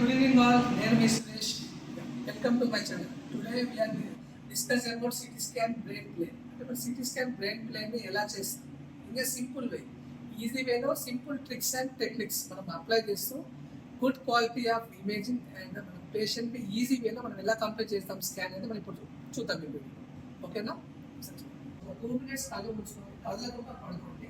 good evening all. Name is Suresh. Welcome to my channel. Today we are discussing about CT scan brain plane. అంటే CT scan brain plane ని ఎలా చేస్తాం in a simple way, easy వేలో simple tricks and techniques మనం apply చేస్తూ good quality of imaging and మన పేషెంట్ని easy వేలో మనం ఎలా కంప్లీట్ చేస్తాం స్కాన్ అనేది మనం ఇప్పుడు చూద్దాం ఈ వీడియో. ఓకేనా? 2 minutes కళ్ళు మూసుకోండి, కదలకుండా పడుకోండి.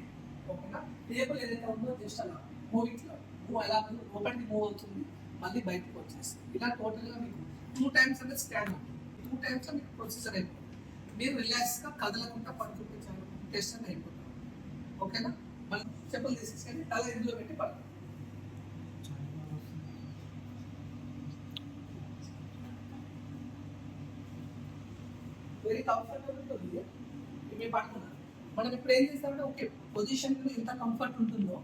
ఓకేనా? టేబుల్ ఏదైతే ఉందో జస్ట్ అలా మూవ్ ఎలా లోపలికి మూవ్ అవుతుంది, మళ్ళీ బయటకు వచ్చేస్తుంది. ఇలా టోటల్గా మీకు 2 times అనేది స్కాన్ అవుతుంది. 2 times మీకు ప్రొసీజర్ అయిపోతుంది. మీరు రిలాక్స్గా కదలకుండా పడుకుంటే చాలు, టెస్ట్ అని అయిపోతుంది. ఓకేనా? మళ్ళీ చెప్పులు తీసేసుకొని తల ఇందులో పెట్టి పడుతుంది. వెరీ కంఫర్టబుల్ ఉంటుంది. మేము పడుకున్నాం. మనం ఇప్పుడు ఏం చేస్తామంటే ఓకే పొజిషన్ ఎంత కంఫర్ట్ ఉంటుందో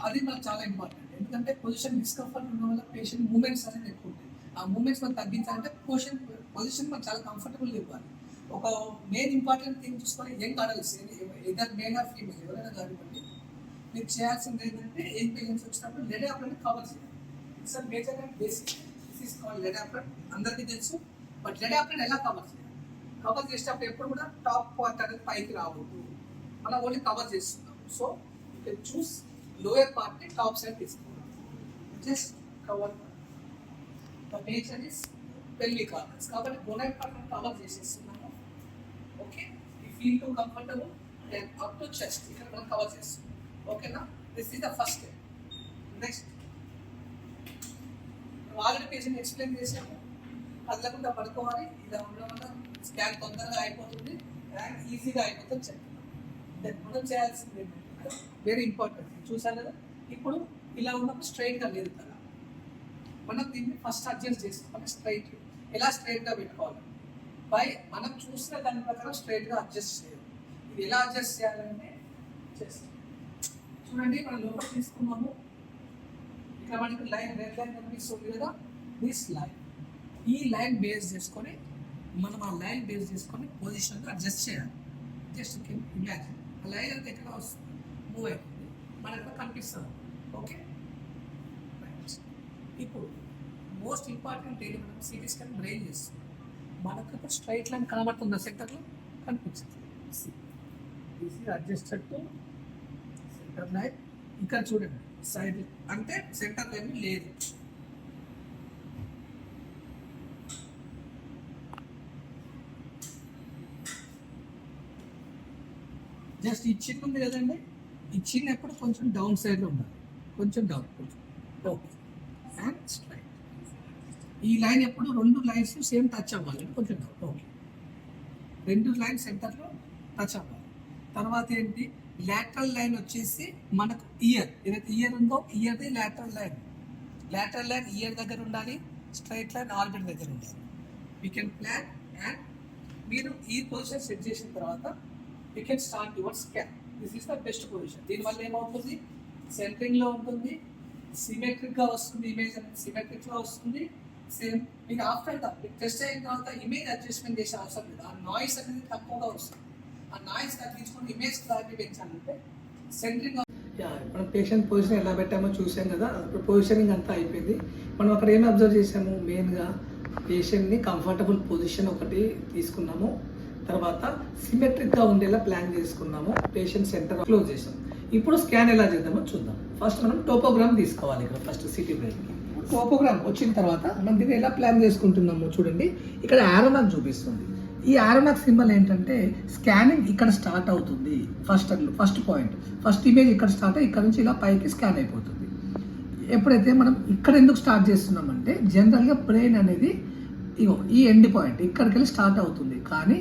అది మనకు చాలా ఇంపార్టెంట్. ఎందుకంటే పొజిషన్ డిస్కంఫర్ట్ ఉండడం వల్ల పేషెంట్ మూమెంట్స్ అనేది ఎక్కువ ఉంటాయి. ఆ మూమెంట్స్ మనం తగ్గించాలంటే పొజిషన్ మనం చాలా కంఫర్టబుల్గా ఇవ్వాలి. ఒక మెయిన్ ఇంపార్టెంట్ థింగ్ చూసుకొని యంగ్ అడల్ట్స్ ఇద్దరు మేల్ ఆర్ ఫీమేల్ ఎవరైనా కానివ్వండి, మీరు చేయాల్సింది ఏంటంటే ఏం పేషెంట్స్ వచ్చినప్పుడు లెడ్ అప్లైని కవర్ చేయాలి. It's major and basic. This is called lead apron. అందరికీ తెలుసు. బట్ లెడ్ అప్లైని ఎలా కవర్ చేయాలి? కవర్ చేసేటప్పుడు ఎప్పుడు కూడా టాప్ పార్ట్ అనేది పైకి రావద్దు, మనం ఓన్లీ కవర్ చేస్తున్నాం. So you can choose lower part ని టాప్ సైడ్ తీసుకోవాలి. Just cover the major is pelvic organs కాబట్టి బోనైట్ పార్ట్ కవర్ చేసేస్తున్నాము. Okay, you feel to comfortable then up to chest ఇక్కడ మనం కవర్ చేస్తున్నాం. ఓకేనా? This is the first step. Next already patient explain చేసాము, కదలకుండా పడుకోవాలి. ఇలా ఉండడం వల్ల స్కాన్ తొందరగా అయిపోతుంది అండ్ ఈజీగా అయిపోతుంది చెప్తున్నాం. దెన్ మనం చేయాల్సింది ఏంటంటే వెరీ ఇంపార్టెంట్ చూసాను కదా, ఇప్పుడు ఇలా ఉన్నప్పుడు స్ట్రైట్గా లేదు కదా, మనం దీన్ని ఫస్ట్ అడ్జస్ట్ చేసుకోవాలి. స్ట్రైట్ ఎలా స్ట్రైట్గా పెట్టుకోవాలి? మనం చూసిన దాని ప్రకారం స్ట్రైట్గా అడ్జస్ట్ చేయాలి. ఇది ఎలా అడ్జస్ట్ చేయాలంటే చేస్తాం చూడండి. మనం లోపల తీసుకున్నాము, ఇక్కడ మనకి లైన్ రెడ్ లైన్ కనిపిస్తుంది కదా, దిస్ లైన్. ఈ లైన్ బేస్ చేసుకొని మనం ఆ లైన్ బేస్ చేసుకొని పొజిషన్గా అడ్జస్ట్ చేయాలి. జస్ట్ ఇమాజిన్ ఆ లైన్ అంతా ఎక్కడ వస్తుంది, మూవ్ అయిపోతుంది, మనకు కనిపిస్తుంది. ఓకే, ఇప్పుడు మోస్ట్ ఇంపార్టెంట్ ఏంటి, మనం సిటీ స్కాన్ బ్రెయిన్ చేస్తున్నాం. మనకు ఒక స్ట్రైట్ లైన్ కనబడుతుందా? సెంటర్లో కనిపించింది. Adjusted to centre line. ఇక్కడ చూడండి సైడ్ అంటే సెంటర్ లైన్ లేదు. జస్ట్ ఈ చిన్న ఉంది కదండి, ఈ చిన్న ఎప్పుడు కొంచెం డౌన్ సైడ్లో ఉండాలి, కొంచెం డౌన్, కొంచెం ఓకే అండ్ స్ట్రైట్. ఈ లైన్ ఎప్పుడు 2 లైన్స్ సేమ్ టచ్ అవ్వాలి, కొంచెం డౌన్. ఓకే, 2 లైన్స్ సెంటర్లో టచ్ అవ్వాలి. తర్వాత ఏంటి, లాటరల్ లైన్ వచ్చేసి మనకు ఇయర్ ఏదైతే ఇయర్ ఉందో ఇయర్ది lateral line. Lateral line ear దగ్గర ఉండాలి, స్ట్రైట్ లైన్ ఆర్బిట్ దగ్గర ఉండాలి. వీ కెన్ ప్లాన్ అండ్ మీరు ఈ పొజిషన్ సెట్ చేసిన తర్వాత you can start your scan. This is the best position. దీనివల్ల ఏమవుతుంది, సెంటరింగ్లో ఉంటుంది, సిమెట్రిక్గా వస్తుంది, ఇమేజ్ అనేది సిమెట్రిక్గా వస్తుంది. సేమ్ మీకు ఆఫ్టర్ టెస్ట్ అయిన తర్వాత ఇమేజ్ అడ్జస్ట్మెంట్ చేసే అవసరం లేదు. ఆ నాయిస్ అనేది తక్కువగా వస్తుంది. ఆ నాయిస్ తగ్గించుకొని ఇమేజ్ క్లారిటీ పెంచాలంటే సెంటరింగ్. మనం పేషెంట్ పొజిషన్ ఎలా పెట్టామో చూసాం కదా, ఇప్పుడు పొజిషనింగ్ అంతా అయిపోయింది. మనం అక్కడ ఏమి అబ్జర్వ్ చేసాము, మెయిన్గా పేషెంట్ని కంఫర్టబుల్ పొజిషన్ ఒకటి తీసుకున్నాము, తర్వాత సిమెట్రిక్గా ఉండేలా ప్లాన్ చేసుకున్నాము, పేషెంట్ సెంటర్ క్లోజ్ చేసాం. ఇప్పుడు స్కాన్ ఎలా చేద్దామో చూద్దాం. ఫస్ట్ మనం టోపోగ్రామ్ తీసుకోవాలి. ఇక్కడ ఫస్ట్ సిటీ బ్రెయిన్కి టోపోగ్రామ్ వచ్చిన తర్వాత మనం దీన్ని ఎలా ప్లాన్ చేసుకుంటున్నామో చూడండి. ఇక్కడ ఆరోనాక్ చూపిస్తుంది. ఈ ఆరోనాక్ సింబల్ ఏంటంటే స్కానింగ్ ఇక్కడ స్టార్ట్ అవుతుంది. ఫస్ట్ పాయింట్, ఫస్ట్ ఇమేజ్ ఇక్కడ స్టార్ట్ అయ్యి ఇక్కడ నుంచి ఇలా పైకి స్కాన్ అయిపోతుంది. ఎప్పుడైతే మనం ఇక్కడ ఎందుకు స్టార్ట్ చేస్తున్నామంటే జనరల్గా బ్రెయిన్ అనేది ఇగో ఈ ఎండ్ పాయింట్ ఇక్కడికి వెళ్ళి స్టార్ట్ అవుతుంది. కానీ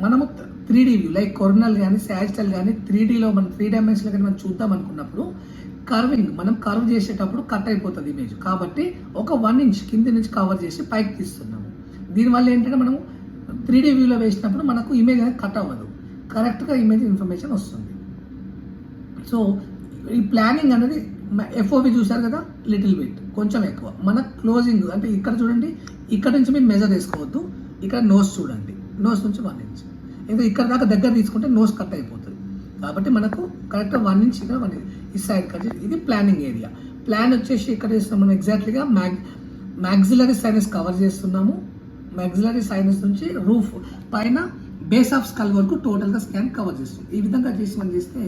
మనము 3D వ్యూ లైక్ కొర్నల్ కానీ సాజిటల్ కానీ 3Dలో మనం 3 డైమెన్షన్లో కానీ మనం చూద్దాం అనుకున్నప్పుడు కర్వింగ్ మనం కర్వ్ చేసేటప్పుడు కట్ అయిపోతుంది ఇమేజ్. కాబట్టి ఒక 1 inch కింది నుంచి కవర్ చేసి పైకి తీస్తున్నాము. దీనివల్ల ఏంటంటే మనం 3D వ్యూలో వేసినప్పుడు మనకు ఇమేజ్ అనేది కట్ అవ్వదు, కరెక్ట్గా ఇమేజ్ ఇన్ఫర్మేషన్ వస్తుంది. సో ఈ ప్లానింగ్ అనేది FOV చూసారు కదా, లిటిల్ బిట్ కొంచెం ఎక్కువ. మన క్లోజింగ్ అంటే ఇక్కడ చూడండి, ఇక్కడ నుంచి మీరు మెజర్ వేసుకోవద్దు, ఇక్కడ నోస్ చూడండి, నోస్ నుంచి 1 inch. ఇంకా ఇక్కడ దాకా దగ్గర తీసుకుంటే నోస్ కట్ అయిపోతుంది. కాబట్టి మనకు కరెక్ట్గా 1 inch ఇక్కడ 1 inch ఈ సైడ్ కట్. ఇది ప్లానింగ్ ఏరియా. ప్లాన్ వచ్చేసి ఇక్కడ ఇస్తున్నాం మనం ఎగ్జాక్ట్లీగా మ్యాక్సిలరీ సైనస్ కవర్ చేస్తున్నాము. మ్యాక్సిలరీ సైనస్ నుంచి రూఫ్ పైన బేస్ ఆఫ్ స్కల్ వరకు టోటల్గా స్కాన్ కవర్ చేస్తుంది. ఈ విధంగా చేసి మనం చేస్తే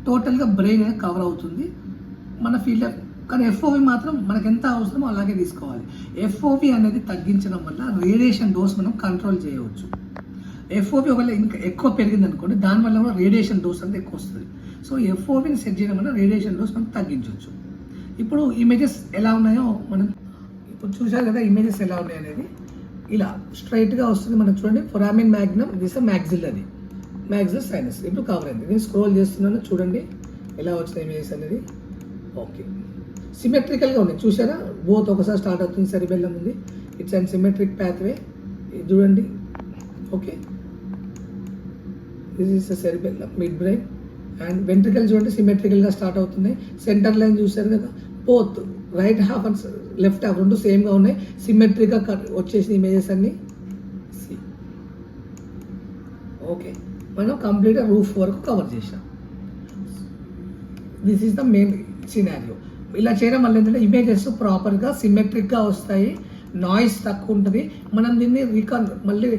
టోటల్గా బ్రెయిన్ అనేది కవర్ అవుతుంది మన ఫీల్డ్. కానీ ఎఫ్ఓవి మాత్రం మనకు ఎంత అవసరమో అలాగే తీసుకోవాలి. ఎఫ్ఓవి అనేది తగ్గించడం వల్ల రేడియేషన్ డోస్ మనం కంట్రోల్ చేయవచ్చు. ఎఫ్ఓవి ఒకవేళ ఇంకా ఎక్కువ పెరిగింది అనుకోండి, దానివల్ల కూడా రేడియేషన్ డోస్ అనేది ఎక్కువ వస్తుంది. సో ఎఫ్ఓవిని సెట్ చేయడం వల్ల రేడియేషన్ డోస్ మనం తగ్గించవచ్చు. ఇప్పుడు ఇమేజెస్ ఎలా ఉన్నాయో మనం ఇప్పుడు చూసారు కదా, ఇమేజెస్ ఎలా ఉన్నాయి అనేది ఇలా స్ట్రైట్గా వస్తుంది మనకు. చూడండి, foramen Magnum, this maxillary sinus ఇప్పుడు కవర్ అయింది. నేను స్క్రోల్ చేస్తున్నాను, చూడండి ఎలా వచ్చిన ఇమేజెస్ అనేది. ఓకే, సిమెట్రికల్గా ఉన్నాయి చూసారా, బోత్ ఒకసారి స్టార్ట్ అవుతుంది, సెరిబెల్లం ఉంది, ఇట్స్ అండ్ సిమెట్రిక్ ప్యాత్వే చూడండి. Okay, this is cerebellum, mid brain and ventricle చూడండి సిమెట్రికల్గా స్టార్ట్ అవుతున్నాయి. సెంటర్ లైన్ చూసారు కదా, both right half and left half రెండు సేమ్గా ఉన్నాయి, సిమెట్రిక్గా వచ్చేసిన ఇమేజెస్ అన్ని. ఓకే, మనం కంప్లీట్గా రూఫ్ వరకు కవర్ చేసాం. This is the main scenario. ఇలా చేయడం వల్ల ఏంటంటే ఇమేజెస్ ప్రాపర్గా సిమెట్రిక్గా వస్తాయి, నాయిస్ తక్కువ ఉంటుంది. మనం దీన్ని మళ్ళీ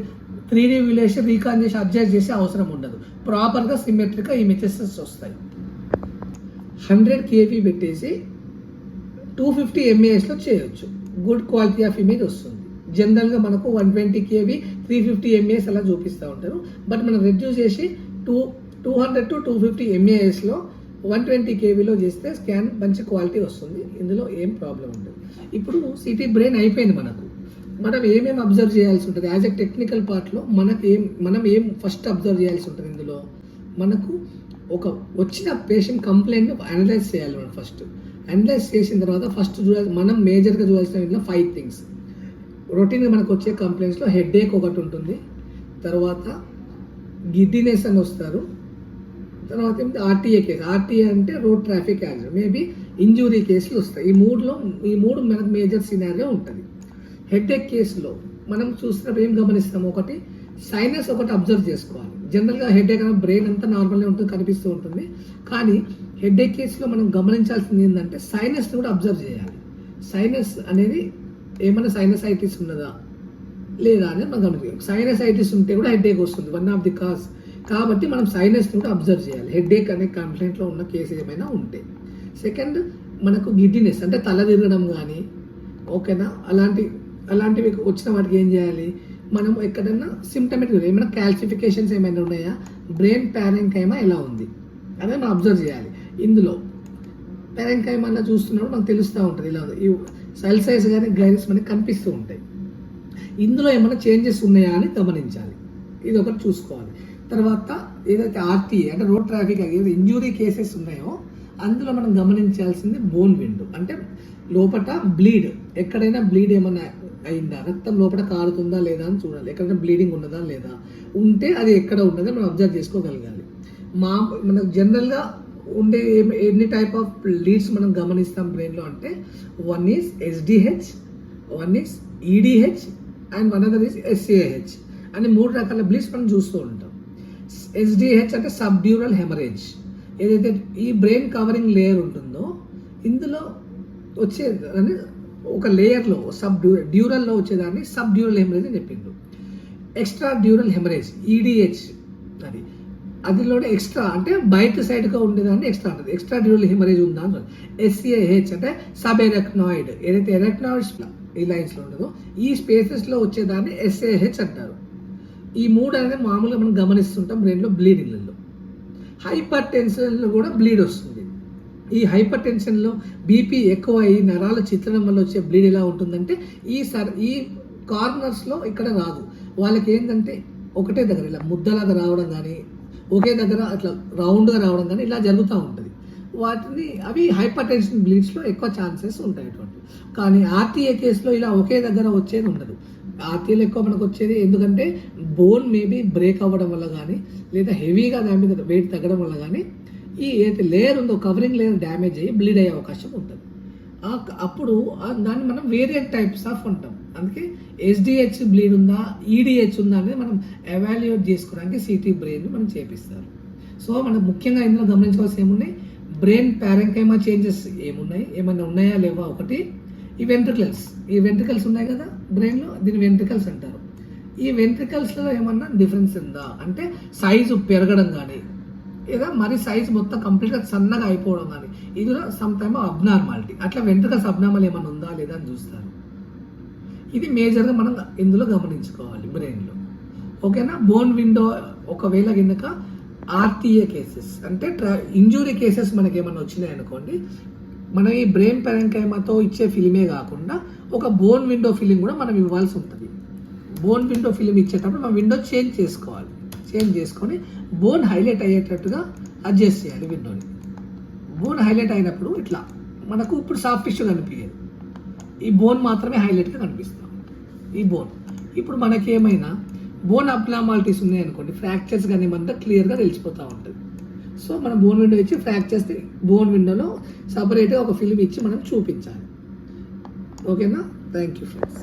3D విలేషన్ రీకాన్ చేసి అడ్జస్ట్ చేసే అవసరం ఉండదు. ప్రాపర్గా సిమెట్రిక్గా ఇమేజెస్ వస్తాయి. 100 kV పెట్టేసి 250 mAhలో చేయొచ్చు, గుడ్ క్వాలిటీ ఆఫ్ ఇమేజ్ వస్తుంది. జనరల్గా మనకు 120 kV 350 mAh అలా చూపిస్తూ ఉంటారు. బట్ మనం రెడ్యూస్ చేసి 200 to 250 mAhలో 120 kVలో చేస్తే స్కాన్ మంచి క్వాలిటీ వస్తుంది. ఇందులో ఏం ప్రాబ్లం ఉండదు. ఇప్పుడు సిటీ బ్రెయిన్ అయిపోయింది మనకు. మనం ఏమేమి అబ్జర్వ్ చేయాల్సి ఉంటుంది యాజ్ ఎ టెక్నికల్ పార్ట్లో మనం ఏం ఫస్ట్ అబ్జర్వ్ చేయాల్సి ఉంటుంది. ఇందులో మనకు ఒక వచ్చిన పేషెంట్ కంప్లైంట్ని అనలైజ్ చేయాలి. మనం ఫస్ట్ అనలైజ్ చేసిన తర్వాత ఫస్ట్ మనం మేజర్గా చూడాల్సిన ఇందులో 5 థింగ్స్. రొటీన్గా మనకు వచ్చే కంప్లైంట్స్లో హెడేక్ ఒకటి ఉంటుంది, తర్వాత గిడ్డినెస్ అని వస్తారు, తర్వాత ఆర్టీఏ కేసు. ఆర్టీఏ అంటే road traffic accident, maybe injury కేసులు వస్తాయి. ఈ మూడు మనకు మేజర్ సినారియో ఉంటుంది. హెడేక్ కేసులో మనం చూసినప్పుడు ఏం గమనిస్తాం, ఒకటి సైనస్ ఒకటి అబ్జర్వ్ చేసుకోవాలి. జనరల్గా హెడేక్ అనేది బ్రెయిన్ అంతా నార్మల్గా ఉంటుంది, కనిపిస్తూ ఉంటుంది. కానీ హెడేక్ కేసులో మనం గమనించాల్సింది ఏంటంటే సైనస్ని కూడా అబ్జర్వ్ చేయాలి. సైనస్ అనేది ఏమైనా సైనసైటిస్ ఉన్నదా లేదా అనేది మనం గమనించాలి. సైనసైటిస్ ఉంటే కూడా హెడేక్ వస్తుంది, వన్ ఆఫ్ ది కాజ్. కాబట్టి మనం సైనస్ని కూడా అబ్జర్వ్ చేయాలి హెడేక్ అనే కంప్లైంట్లో ఉన్న కేసు ఏమైనా ఉంటే. సెకండ్, మనకు గిడ్డినెస్ అంటే తల తిరగడం కానీ, ఓకేనా, అలాంటివి వచ్చిన వాటికి ఏం చేయాలి, మనం ఎక్కడైనా సిమ్టమేటిక్ ఏమైనా క్యాల్సిఫికేషన్స్ ఏమైనా ఉన్నాయా, బ్రెయిన్ ప్యారెంకైమా ఎలా ఉంది అనేది మనం అబ్జర్వ్ చేయాలి. ఇందులో ప్యారెంకైమా అలా చూస్తున్నప్పుడు మనకు తెలుస్తూ ఉంటుంది, ఇలా ఈ సెల్ సైజ్ కానీ గైరస్ మనకి కనిపిస్తూ ఉంటాయి. ఇందులో ఏమైనా చేంజెస్ ఉన్నాయా అని గమనించాలి, ఇది ఒకటి చూసుకోవాలి. తర్వాత ఏదైతే ఆర్టీఏ అంటే రోడ్ ట్రాఫిక్ ఏదైతే ఇంజురీ కేసెస్ ఉన్నాయో అందులో మనం గమనించాల్సింది బోన్ విండ్, అంటే లోపల బ్లీడ్, ఎక్కడైనా బ్లీడ్ ఏమైనా అయిందా, రక్తం లోపల కారుతుందా లేదా అని చూడాలి. ఎక్కడైనా బ్లీడింగ్ ఉన్నదా లేదా, ఉంటే అది ఎక్కడ ఉన్నదో మనం అబ్జర్వ్ చేసుకోగలగాలి. మనకు జనరల్గా ఉండే ఎన్ని టైప్ ఆఫ్ లీడ్స్ మనం గమనిస్తాం బ్రెయిన్లో అంటే, one is SDH, one is EDH and one other is SAH అని 3 రకాల బ్లీడ్స్ మనం చూస్తూ ఉంటాం. ఎస్డిహెచ్ అంటే సబ్డ్యూరల్ హెమరేజ్. ఏదైతే ఈ బ్రెయిన్ కవరింగ్ లేయర్ ఉంటుందో ఇందులో వచ్చేదాన్ని ఒక లేయర్లో డ్యూరల్లో వచ్చేదాన్ని సబ్డ్యూరల్ హెమరేజ్ అని చెప్పిండు. Extra dural haemorrhage EDH అదిలోనే extra అంటే బయట సైడ్గా ఉండేదాన్ని ఎక్స్ట్రా ఉంటుంది. ఎక్స్ట్రా డ్యూరల్ హెమరేజ్ ఉందా అని. ఎస్సిఏహెచ్ అంటే సబ్ ఎరెక్నాయిడ్, ఏదైతే ఎరెక్నాయిడ్స్ ఈ లైన్స్లో ఉండదో ఈ స్పేసెస్లో వచ్చేదాన్ని ఎస్ఏహెచ్ అంటారు. ఈ 3 అనేది మామూలుగా మనం గమనిస్తుంటాం బ్రెయిన్లో బ్లీడింగ్లలో. హైపర్ టెన్షన్లో కూడా బ్లీడ్ వస్తుంది. ఈ హైపర్ టెన్షన్లో బీపీ ఎక్కువ అయ్యి నరాల చిత్రం వల్ల వచ్చే బ్లీడ్ ఎలా ఉంటుందంటే ఈ కార్నర్స్లో ఇక్కడ రాదు, వాళ్ళకి ఏంటంటే ఒకటే దగ్గర ఇలా ముద్దలాగా రావడం కానీ, ఒకే దగ్గర అట్లా రౌండ్గా రావడం కానీ ఇలా జరుగుతూ ఉంటుంది. అవి హైపర్ టెన్షన్ బ్లీడ్స్లో ఎక్కువ ఛాన్సెస్ ఉంటాయి అటువంటి. కానీ ఆర్టీఏ కేసులో ఇలా ఒకే దగ్గర వచ్చేది ఉండదు. ఆర్టీఏలో ఎక్కువ మనకు వచ్చేది ఎందుకంటే బోన్ మేబీ బ్రేక్ అవ్వడం వల్ల కానీ, లేదా హెవీగా దాని మీద వెయిట్ తగ్గడం వల్ల కానీ ఈ ఏదైతే లేయర్ ఉందో కవరింగ్ లేయర్ డ్యామేజ్ అయ్యి బ్లీడ్ అయ్యే అవకాశం ఉంటుంది. అప్పుడు దాన్ని మనం వేరియట్ టైప్స్ ఆఫ్ ఉంటాం. అందుకే ఎస్డిహెచ్ బ్లీడ్ ఉందా, ఈడిహెచ్ ఉందా అనేది మనం ఎవాల్యుయేట్ చేసుకోవడానికి సిటీ బ్రెయిన్ మనం చేపిస్తారు. సో మనం ముఖ్యంగా ఇందులో గమనించుకోవాల్సి ఏమున్నాయి, బ్రెయిన్ ప్యారెంకైమా చేంజెస్ ఏమున్నాయి, ఏమైనా ఉన్నాయా లేవా? ఒకటి ఈ వెంట్రికల్స్ ఉన్నాయి కదా బ్రెయిన్లో, దీని వెంట్రికల్స్ అంటారు. ఈ వెంట్రికల్స్లో ఏమన్నా డిఫరెన్స్ ఉందా అంటే సైజు పెరగడం కానీ, లేదా మరి సైజు మొత్తం కంప్లీట్గా సన్నగా అయిపోవడం కానీ, ఇది కూడా సమ్ టైమ్ అబ్నార్మాలిటీ. అట్లా వెంట్రికల్స్ అబ్నార్మల్ ఏమైనా ఉందా లేదా అని చూస్తారు. ఇది మేజర్గా మనం ఇందులో గమనించుకోవాలి బ్రెయిన్లో. ఓకేనా? బోన్ విండో ఒకవేళ కనుక ఆర్టీఏ కేసెస్ అంటే ఇంజురీ కేసెస్ మనకి ఏమైనా వచ్చినాయి అనుకోండి, మనం ఈ బ్రెయిన్ పెరెంకైమాతో ఇచ్చే ఫిలిమే కాకుండా ఒక బోన్ విండో ఫిలిం కూడా మనం ఇవ్వాల్సి ఉంటుంది. బోన్ విండో ఫిలిం ఇచ్చేటప్పుడు మనం విండో చేంజ్ చేసుకోవాలి. చేంజ్ చేసుకొని బోన్ హైలైట్ అయ్యేటట్టుగా అడ్జస్ట్ చేయాలి విండోని. బోన్ హైలైట్ అయినప్పుడు ఇట్లా మనకు ఇప్పుడు సాఫ్ట్ టిష్యూ కనిపించదు, ఈ బోన్ మాత్రమే హైలైట్గా కనిపిస్తాం. ఈ బోన్ ఇప్పుడు మనకి ఏమైనా బోన్ అబ్నార్మాలిటీస్ ఉన్నాయనుకోండి, ఫ్రాక్చర్స్ కానీ ఏమంటే క్లియర్గా తెలిసిపోతూ ఉంటుంది. సో మనం బోన్ విండో ఇచ్చి ఫ్రాక్చర్స్ బోన్ విండోలో సపరేట్గా ఒక ఫిలిం ఇచ్చి మనం చూపించాలి. ఓకేనా? Thank you friends.